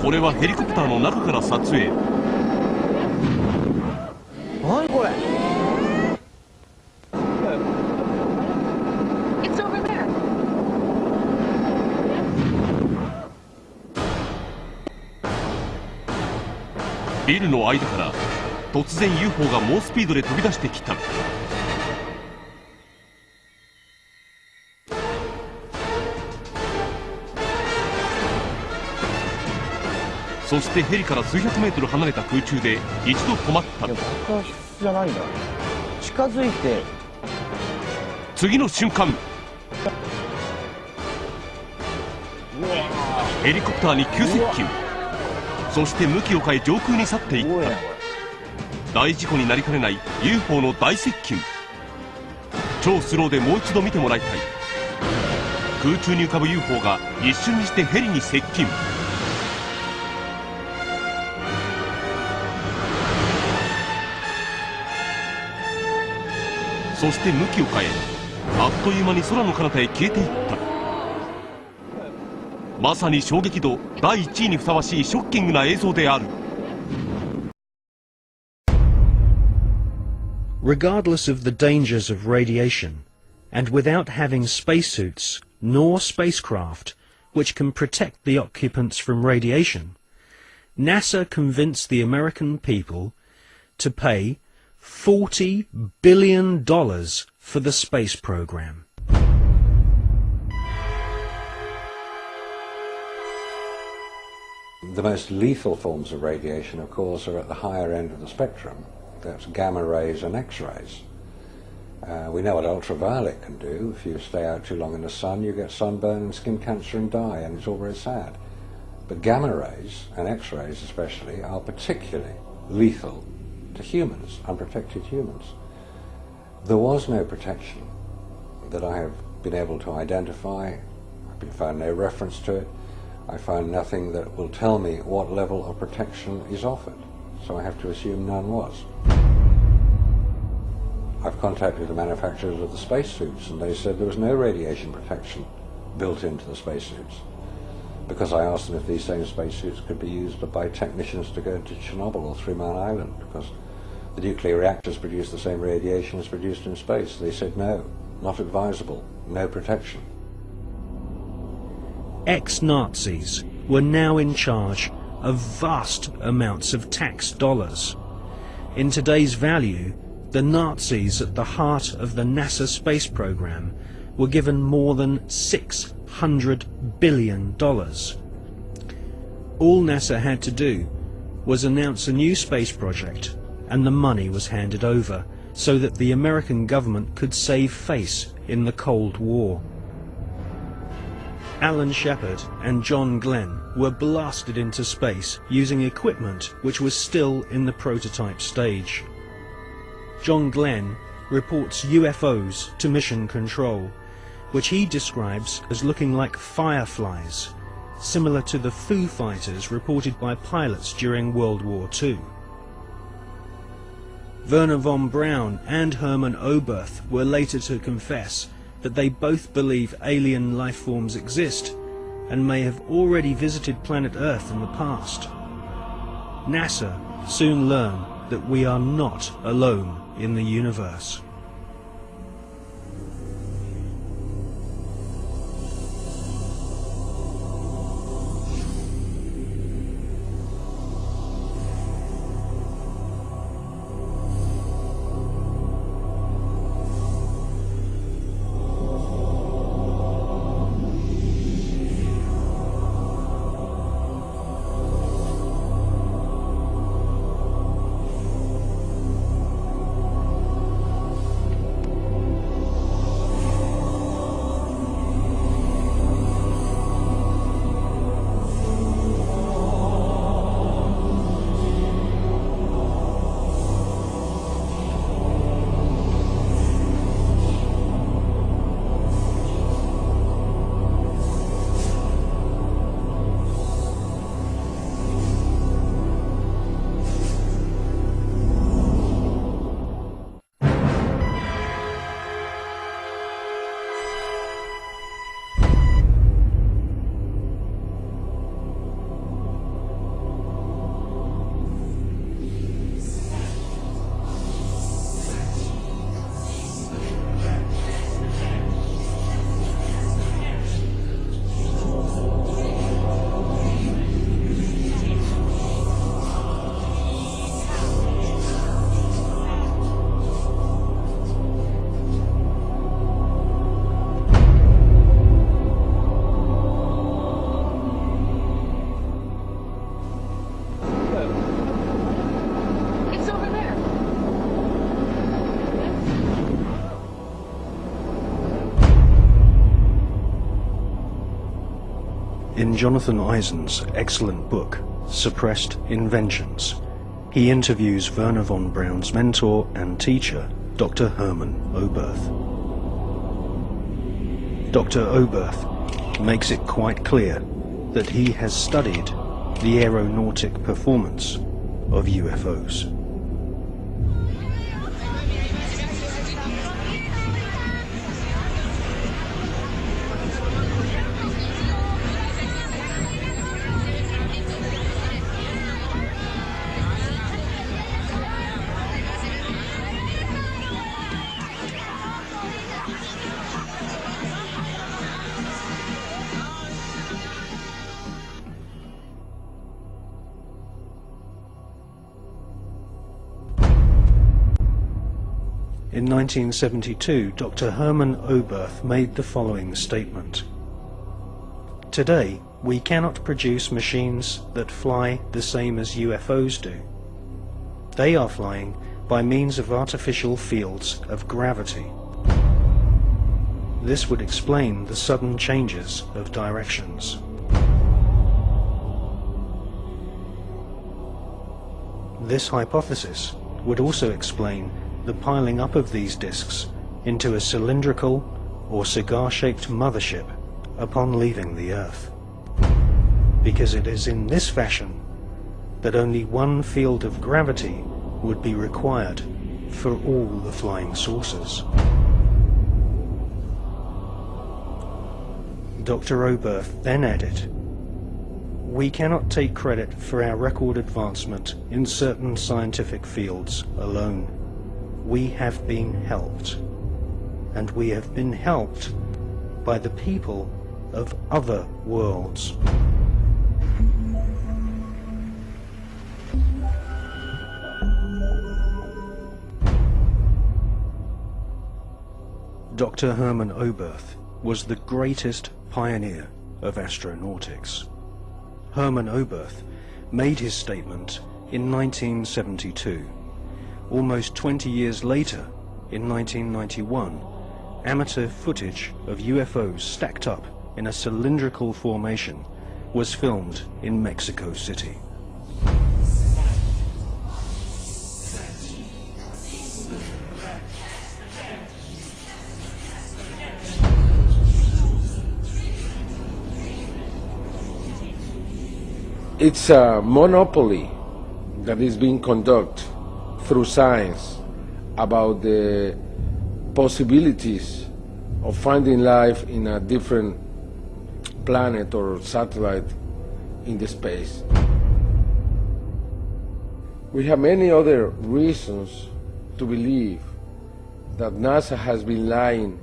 これはヘリコプターの中から撮影。何これ。ビルの間から突然 UFO が猛スピードで飛び出してきた。そしてヘリから数百メートル離れた空中で一度止まった。いや、爆発じゃないんだ。近づいて。次の瞬間、ヘリコプターに急接近。そして向きを変え上空に去っていった。大事故になりかねない UFO の大接近。超スローでもう一度見てもらいたい。空中に浮かぶ UFO が一瞬にしてヘリに接近。そして向きを変え、あっという間に空の彼方へ消えていった。まさに衝撃度第1位にふさわしいショッキングな映像である。Regardless of the dangers of radiation, and without having spacesuits nor spacecraft which can protect the occupants from radiation, NASA convinced the American people to pay $40 billion for the space program. The most lethal forms of radiation, of course, are at the higher end of the spectrum. That's gamma rays and X-rays. We know what ultraviolet can do. If you stay out too long in the sun, you get sunburn and skin cancer and die, and it's all very sad. But gamma rays, and X-rays especially, are particularly lethal to humans, unprotected humans. There was no protection that I have been able to identify. I've been found no reference to it. I found nothing that will tell me what level of protection is offered, so I have to assume none was. I've contacted the manufacturers of the spacesuits, and they said there was no radiation protection built into the spacesuits, because I asked them if these same spacesuits could be used by technicians to go to Chernobyl or 3 Mile Island, because the nuclear reactors produce the same radiation as produced in space. They said no, not advisable, no protection. Ex-Nazis were now in charge of vast amounts of tax dollars. In today's value, the Nazis at the heart of the NASA space program were given more than $600 billion. All NASA had to do was announce a new space project, and the money was handed over so that the American government could save face in the Cold War. Alan Shepard and John Glenn were blasted into space using equipment which was still in the prototype stage. John Glenn reports UFOs to Mission Control, which he describes as looking like fireflies, similar to the Foo Fighters reported by pilots during World War II. Werner von Braun and Hermann Oberth were later to confess that they both believe alien life forms exist and may have already visited planet Earth in the past. NASA soon learned that we are not alone in the universe. In Jonathan Eisen's excellent book, Suppressed Inventions, he interviews Wernher von Braun's mentor and teacher, Dr. Hermann Oberth. Dr. Oberth makes it quite clear that he has studied the aeronautic performance of UFOs. In 1972, Dr. Hermann Oberth made the following statement. Today, we cannot produce machines that fly the same as UFOs do. They are flying by means of artificial fields of gravity. This would explain the sudden changes of directions. This hypothesis would also explain the piling up of these disks into a cylindrical or cigar-shaped mothership upon leaving the Earth, because it is in this fashion that only one field of gravity would be required for all the flying saucers. Dr. Oberth then added, "We cannot take credit for our record advancement in certain scientific fields alone. We have been helped, and we have been helped by the people of other worlds." Dr. Hermann Oberth was the greatest pioneer of astronautics. Hermann Oberth made his statement in 1972. Almost 20 years later, in 1991, amateur footage of UFOs stacked up in a cylindrical formation was filmed in Mexico City. It's a monopoly that is being conducted through science about the possibilities of finding life in a different planet or satellite in the space. We have many other reasons to believe that NASA has been lying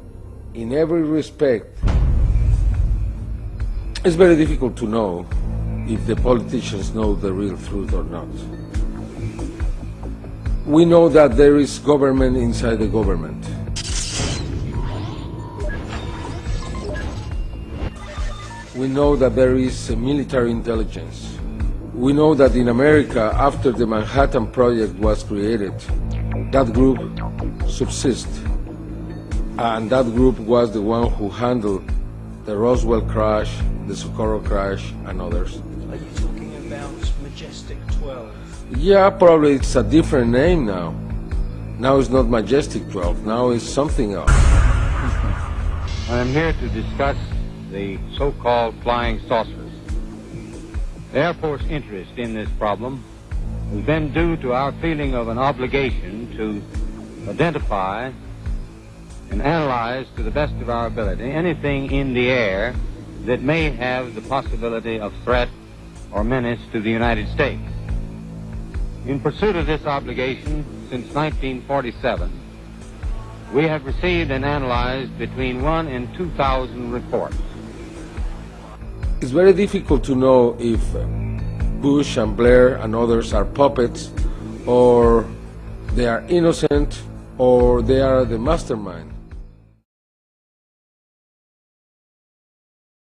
in every respect. It's very difficult to know if the politicians know the real truth or not. We know that there is government inside the government. We know that there is military intelligence. We know that in America, after the Manhattan Project was created, that group subsists. And that group was the one who handled the Roswell crash, the Socorro crash, and others. Are you talking about Majestic 12? Yeah, probably it's a different name now. Now it's not Majestic 12, now it's something else. I'm here to discuss the so-called flying saucers. The Air Force interest in this problem has been due to our feeling of an obligation to identify and analyze to the best of our ability anything in the air that may have the possibility of threat or menace to the United States. In pursuit of this obligation, since 1947, we have received and analyzed between 1,000 and 2,000 reports. It's very difficult to know if Bush and Blair and others are puppets, or they are innocent, or they are the mastermind.